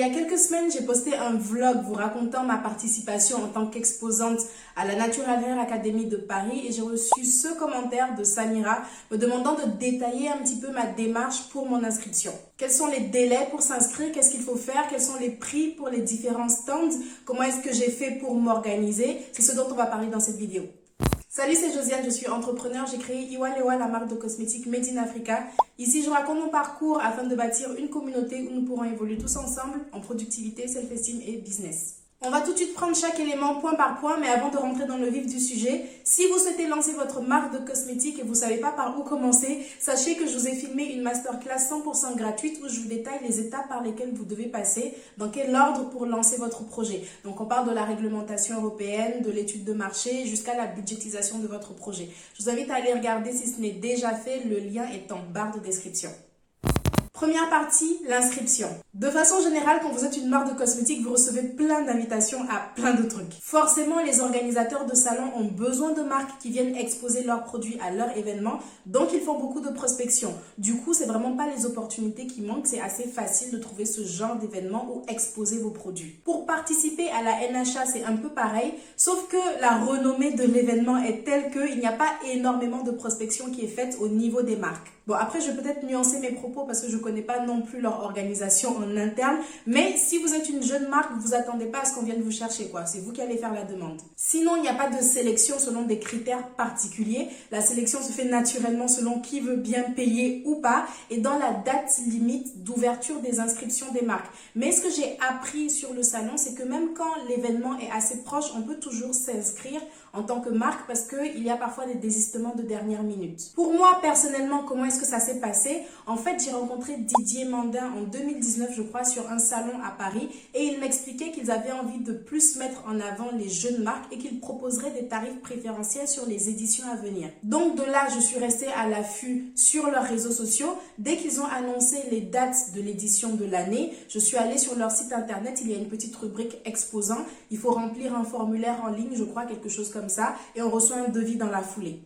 y a quelques semaines, j'ai posté un vlog vous racontant ma participation en tant qu'exposante à la Natural Hair Academy de Paris et j'ai reçu ce commentaire de Samira me demandant de détailler un petit peu ma démarche pour mon inscription. Quels sont les délais pour s'inscrire? Qu'est-ce qu'il faut faire? Quels sont les prix pour les différents stands? Comment est-ce que j'ai fait pour m'organiser? C'est ce dont on va parler dans cette vidéo. Salut, c'est Josiane, je suis entrepreneur. J'ai créé Iwa Lewa, la marque de cosmétiques Made in Africa. Ici, je raconte mon parcours afin de bâtir une communauté où nous pourrons évoluer tous ensemble en productivité, self-esteem et business. On va tout de suite prendre chaque élément point par point, mais avant de rentrer dans le vif du sujet, si vous souhaitez lancer votre marque de cosmétiques et vous ne savez pas par où commencer, sachez que je vous ai filmé une masterclass 100% gratuite où je vous détaille les étapes par lesquelles vous devez passer, dans quel ordre pour lancer votre projet. Donc on parle de la réglementation européenne, de l'étude de marché, jusqu'à la budgétisation de votre projet. Je vous invite à aller regarder si ce n'est déjà fait, le lien est en barre de description. Première partie, l'inscription. De façon générale, quand vous êtes une marque de cosmétiques, vous recevez plein d'invitations à plein de trucs. Forcément, les organisateurs de salons ont besoin de marques qui viennent exposer leurs produits à leur événement, donc ils font beaucoup de prospection. Du coup, c'est vraiment pas les opportunités qui manquent, c'est assez facile de trouver ce genre d'événement où exposer vos produits. Pour participer à la NHA, c'est un peu pareil, sauf que la renommée de l'événement est telle qu'il n'y a pas énormément de prospection qui est faite au niveau des marques. Bon, après, je vais peut-être nuancer mes propos parce que je ne connais pas non plus leur organisation en interne. Mais si vous êtes une jeune marque, vous attendez pas à ce qu'on vienne vous chercher, quoi. C'est vous qui allez faire la demande. Sinon, il n'y a pas de sélection selon des critères particuliers. La sélection se fait naturellement selon qui veut bien payer ou pas et dans la date limite d'ouverture des inscriptions des marques. Mais ce que j'ai appris sur le salon, c'est que même quand l'événement est assez proche, on peut toujours s'inscrire en tant que marque parce qu'il y a parfois des désistements de dernière minute. Pour moi, personnellement, comment est-ce que ça s'est passé? En fait, j'ai rencontré Didier Mandin en 2019, je crois, sur un salon à Paris et il m'expliquait qu'ils avaient envie de plus mettre en avant les jeunes marques et qu'ils proposeraient des tarifs préférentiels sur les éditions à venir. Donc de là, je suis restée à l'affût sur leurs réseaux sociaux. Dès qu'ils ont annoncé les dates de l'édition de l'année, je suis allée sur leur site internet, il y a une petite rubrique exposant. Il faut remplir un formulaire en ligne, je crois, quelque chose comme ça, et on reçoit un devis dans la foulée.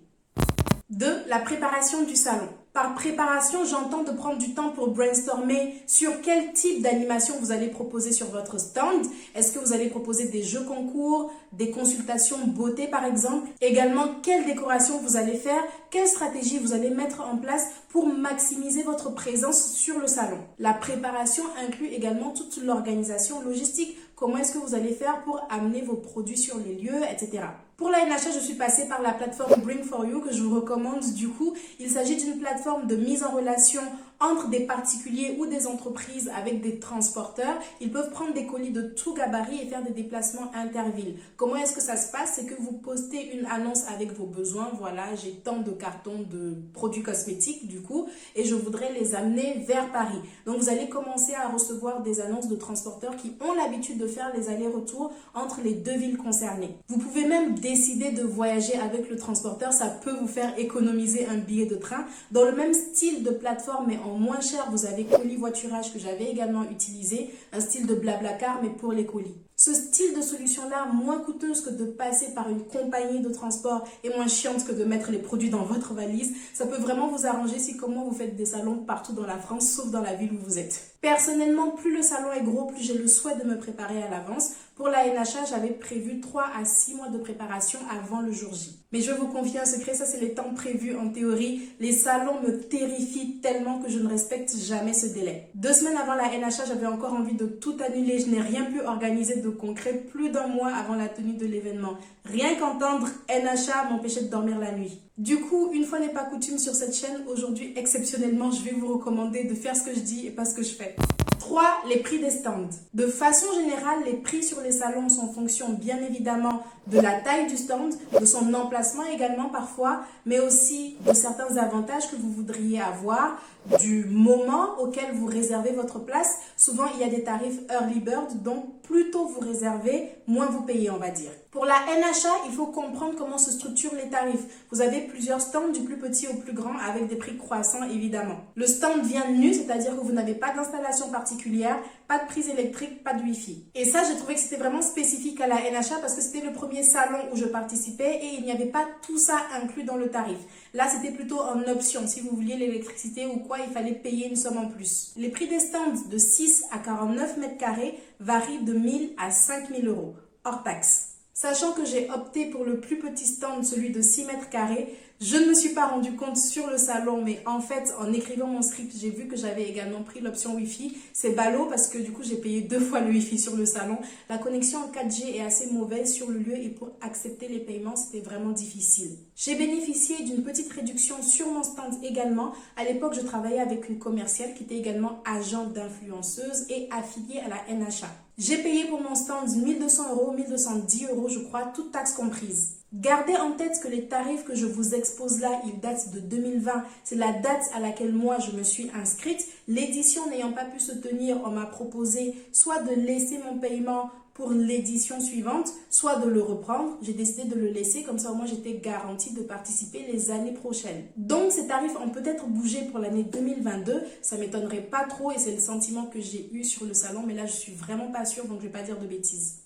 2. La préparation du salon. Par préparation, j'entends de prendre du temps pour brainstormer sur quel type d'animation vous allez proposer sur votre stand. Est-ce que vous allez proposer des jeux concours, des consultations beauté par exemple? Également, quelle décoration vous allez faire? Quelle stratégie vous allez mettre en place pour maximiser votre présence sur le salon? La préparation inclut également toute l'organisation logistique. Comment est-ce que vous allez faire pour amener vos produits sur les lieux, etc. Pour la NHA, je suis passée par la plateforme Bring4You que je vous recommande du coup. Il s'agit d'une plateforme de mise en relation entre des particuliers ou des entreprises avec des transporteurs. Ils peuvent prendre des colis de tout gabarit et faire des déplacements intervilles. Comment est-ce que ça se passe? C'est que vous postez une annonce avec vos besoins. Voilà, j'ai tant de cartons de produits cosmétiques du coup et je voudrais les amener vers Paris. Donc vous allez commencer à recevoir des annonces de transporteurs qui ont l'habitude de faire les allers-retours entre les deux villes concernées. Vous pouvez même décider de voyager avec le transporteur. Ça peut vous faire économiser un billet de train. Dans le même style de plateforme mais en moins cher, vous avez Colis Voiturage que j'avais également utilisé, un style de Blablacar mais pour les colis. Ce style de solution-là, moins coûteuse que de passer par une compagnie de transport et moins chiante que de mettre les produits dans votre valise, ça peut vraiment vous arranger si comme moi vous faites des salons partout dans la France, sauf dans la ville où vous êtes. Personnellement, plus le salon est gros, plus j'ai le souhait de me préparer à l'avance. Pour la NHA, j'avais prévu 3 à 6 mois de préparation avant le jour J. Mais je vais vous confier un secret, ça c'est les temps prévus en théorie. Les salons me terrifient tellement que je ne respecte jamais ce délai. 2 semaines avant la NHA, j'avais encore envie de tout annuler. Je n'ai rien pu organiser de concret plus d'un mois avant la tenue de l'événement. Rien qu'entendre NHA m'empêchait de dormir la nuit. Du coup, une fois n'est pas coutume sur cette chaîne, aujourd'hui exceptionnellement, je vais vous recommander de faire ce que je dis et pas ce que je fais. 3. Les prix des stands. De façon générale, les prix sur les salons sont en fonction bien évidemment de la taille du stand, de son emplacement également parfois, mais aussi de certains avantages que vous voudriez avoir, du moment auquel vous réservez votre place. Souvent, il y a des tarifs early bird, donc plus tôt vous réservez, moins vous payez, on va dire. Pour la NHA, il faut comprendre comment se structurent les tarifs. Vous avez plusieurs stands, du plus petit au plus grand, avec des prix croissants évidemment. Le stand vient nu, c'est-à-dire que vous n'avez pas d'installation particulière, pas de prise électrique, pas de Wi-Fi. Et ça, j'ai trouvé que c'était vraiment spécifique à la NHA parce que c'était le premier salon où je participais et il n'y avait pas tout ça inclus dans le tarif. Là, c'était plutôt en option. Si vous vouliez l'électricité ou quoi, il fallait payer une somme en plus. Les prix des stands de 6 à 49 mètres carrés varient de 1000 à 5000 euros, hors taxe. Sachant que j'ai opté pour le plus petit stand, celui de 6 mètres carrés, je ne me suis pas rendu compte sur le salon, mais en fait, en écrivant mon script, j'ai vu que j'avais également pris l'option Wi-Fi. C'est ballot parce que du coup, j'ai payé 2 fois le Wi-Fi sur le salon. La connexion en 4G est assez mauvaise sur le lieu et pour accepter les paiements, c'était vraiment difficile. J'ai bénéficié d'une petite réduction sur mon stand également. À l'époque, je travaillais avec une commerciale qui était également agent d'influenceuse et affiliée à la NHA. J'ai payé pour mon stand 1200 euros, 1210 euros, je crois, toutes taxes comprises. Gardez en tête que les tarifs que je vous expose là, ils datent de 2020. C'est la date à laquelle moi, je me suis inscrite. L'édition n'ayant pas pu se tenir, on m'a proposé soit de laisser mon paiement pour l'édition suivante, soit de le reprendre. J'ai décidé de le laisser, comme ça au moins j'étais garantie de participer les années prochaines. Donc ces tarifs ont peut-être bougé pour l'année 2022, ça m'étonnerait pas trop et c'est le sentiment que j'ai eu sur le salon, mais là je suis vraiment pas sûre donc je vais pas dire de bêtises.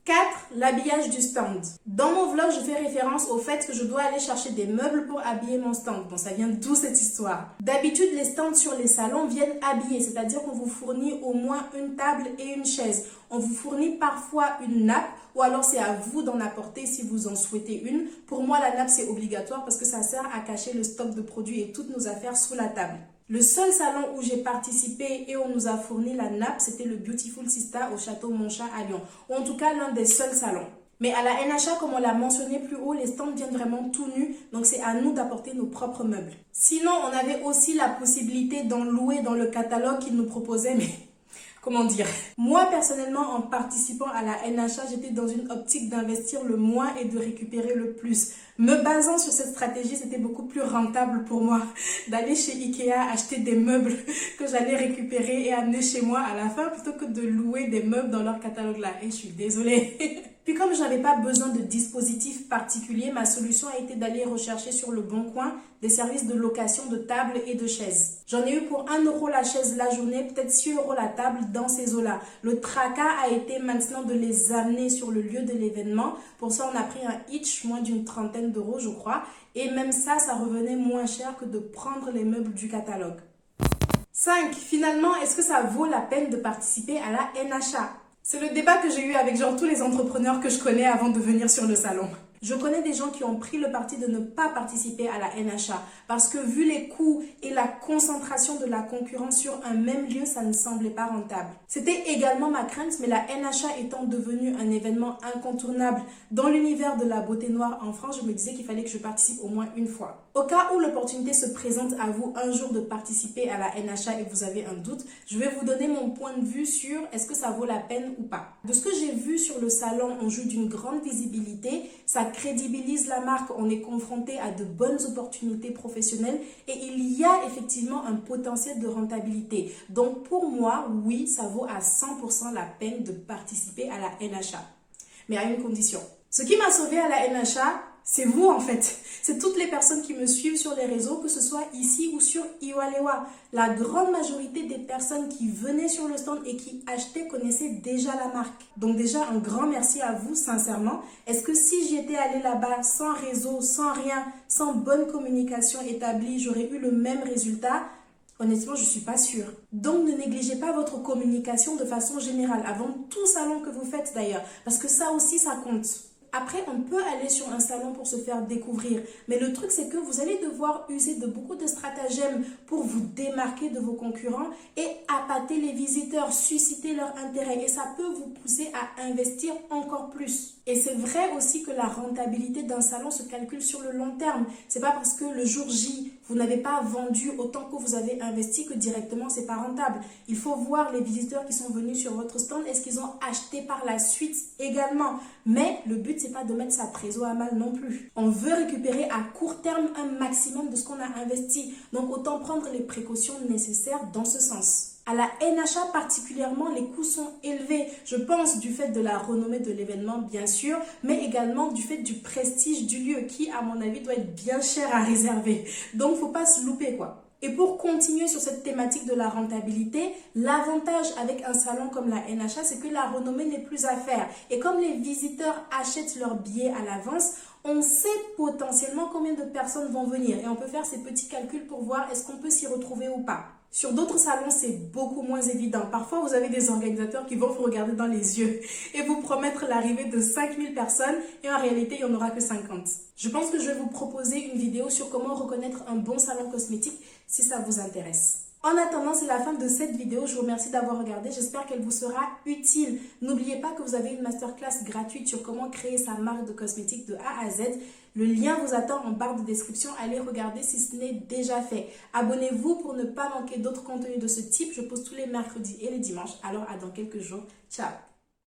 4. L'habillage du stand. Dans mon vlog, je fais référence au fait que je dois aller chercher des meubles pour habiller mon stand. Bon, ça vient d'où cette histoire? D'habitude, les stands sur les salons viennent habillés, c'est-à-dire qu'on vous fournit au moins une table et une chaise. On vous fournit parfois une nappe ou alors c'est à vous d'en apporter si vous en souhaitez une. Pour moi, la nappe, c'est obligatoire parce que ça sert à cacher le stock de produits et toutes nos affaires sous la table. Le seul salon où j'ai participé et on nous a fourni la nappe, c'était le Beautiful Sista au Château Montchat à Lyon. Ou en tout cas, l'un des seuls salons. Mais à la NHA, comme on l'a mentionné plus haut, les stands viennent vraiment tout nus, donc c'est à nous d'apporter nos propres meubles. Sinon, on avait aussi la possibilité d'en louer dans le catalogue qu'ils nous proposaient, mais comment dire? Moi, personnellement, en participant à la NHA, j'étais dans une optique d'investir le moins et de récupérer le plus. Me basant sur cette stratégie, c'était beaucoup plus rentable pour moi d'aller chez Ikea acheter des meubles que j'allais récupérer et amener chez moi à la fin plutôt que de louer des meubles dans leur catalogue là. Et je suis désolée. Puis comme je n'avais pas besoin de dispositif particulier, ma solution a été d'aller rechercher sur le Bon Coin des services de location de tables et de chaises. J'en ai eu pour 1 euro la chaise la journée, peut-être 6 euros la table dans ces eaux-là. Le tracas a été maintenant de les amener sur le lieu de l'événement. Pour ça, on a pris un each, moins d'une trentaine d'euros, je crois. Et même ça, ça revenait moins cher que de prendre les meubles du catalogue. 5. Finalement, est-ce que ça vaut la peine de participer à la NHA? C'est le débat que j'ai eu avec genre tous les entrepreneurs que je connais avant de venir sur le salon. Je connais des gens qui ont pris le parti de ne pas participer à la NHA parce que vu les coûts et la concentration de la concurrence sur un même lieu, ça ne semblait pas rentable. C'était également ma crainte, mais la NHA étant devenue un événement incontournable dans l'univers de la beauté noire en France, je me disais qu'il fallait que je participe au moins une fois. Au cas où l'opportunité se présente à vous un jour de participer à la NHA et vous avez un doute, je vais vous donner mon point de vue sur est-ce que ça vaut la peine ou pas. De ce que j'ai vu sur le salon, on joue d'une grande visibilité, ça crédibilise la marque, on est confronté à de bonnes opportunités professionnelles et il y a effectivement un potentiel de rentabilité. Donc pour moi, oui, ça vaut à 100% la peine de participer à la NHA. Mais à une condition. Ce qui m'a sauvé à la NHA, c'est vous en fait. C'est toutes les personnes qui me suivent sur les réseaux, que ce soit ici ou sur Iwalewa. La grande majorité des personnes qui venaient sur le stand et qui achetaient connaissaient déjà la marque. Donc déjà, un grand merci à vous, sincèrement. Est-ce que si j'étais allée là-bas sans réseau, sans rien, sans bonne communication établie, j'aurais eu le même résultat ? Honnêtement, je ne suis pas sûre. Donc, ne négligez pas votre communication de façon générale, avant tout salon que vous faites d'ailleurs, parce que ça aussi, ça compte. Après, on peut aller sur un salon pour se faire découvrir. Mais le truc, c'est que vous allez devoir user de beaucoup de stratagèmes pour vous démarquer de vos concurrents et appâter les visiteurs, susciter leur intérêt. Et ça peut vous pousser à investir encore plus. Et c'est vrai aussi que la rentabilité d'un salon se calcule sur le long terme. C'est pas parce que le jour J, vous n'avez pas vendu autant que vous avez investi que directement c'est pas rentable. Il faut voir les visiteurs qui sont venus sur votre stand, est-ce qu'ils ont acheté par la suite également. Mais le but, c'est pas de mettre sa trésor à mal non plus. On veut récupérer à court terme un maximum de ce qu'on a investi. Donc autant prendre les précautions nécessaires dans ce sens. À la NHA particulièrement, les coûts sont élevés. Je pense du fait de la renommée de l'événement, bien sûr, mais également du fait du prestige du lieu qui, à mon avis, doit être bien cher à réserver. Donc, faut pas se louper, quoi. Et pour continuer sur cette thématique de la rentabilité, l'avantage avec un salon comme la NHA, c'est que la renommée n'est plus à faire. Et comme les visiteurs achètent leurs billets à l'avance, on sait potentiellement combien de personnes vont venir. Et on peut faire ces petits calculs pour voir est-ce qu'on peut s'y retrouver ou pas. Sur d'autres salons, c'est beaucoup moins évident. Parfois, vous avez des organisateurs qui vont vous regarder dans les yeux et vous promettre l'arrivée de 5000 personnes et en réalité, il n'y en aura que 50. Je pense que je vais vous proposer une vidéo sur comment reconnaître un bon salon cosmétique si ça vous intéresse. En attendant, c'est la fin de cette vidéo. Je vous remercie d'avoir regardé. J'espère qu'elle vous sera utile. N'oubliez pas que vous avez une masterclass gratuite sur comment créer sa marque de cosmétiques de A à Z. Le lien vous attend en barre de description. Allez regarder si ce n'est déjà fait. Abonnez-vous pour ne pas manquer d'autres contenus de ce type. Je poste tous les mercredis et les dimanches. Alors à dans quelques jours. Ciao!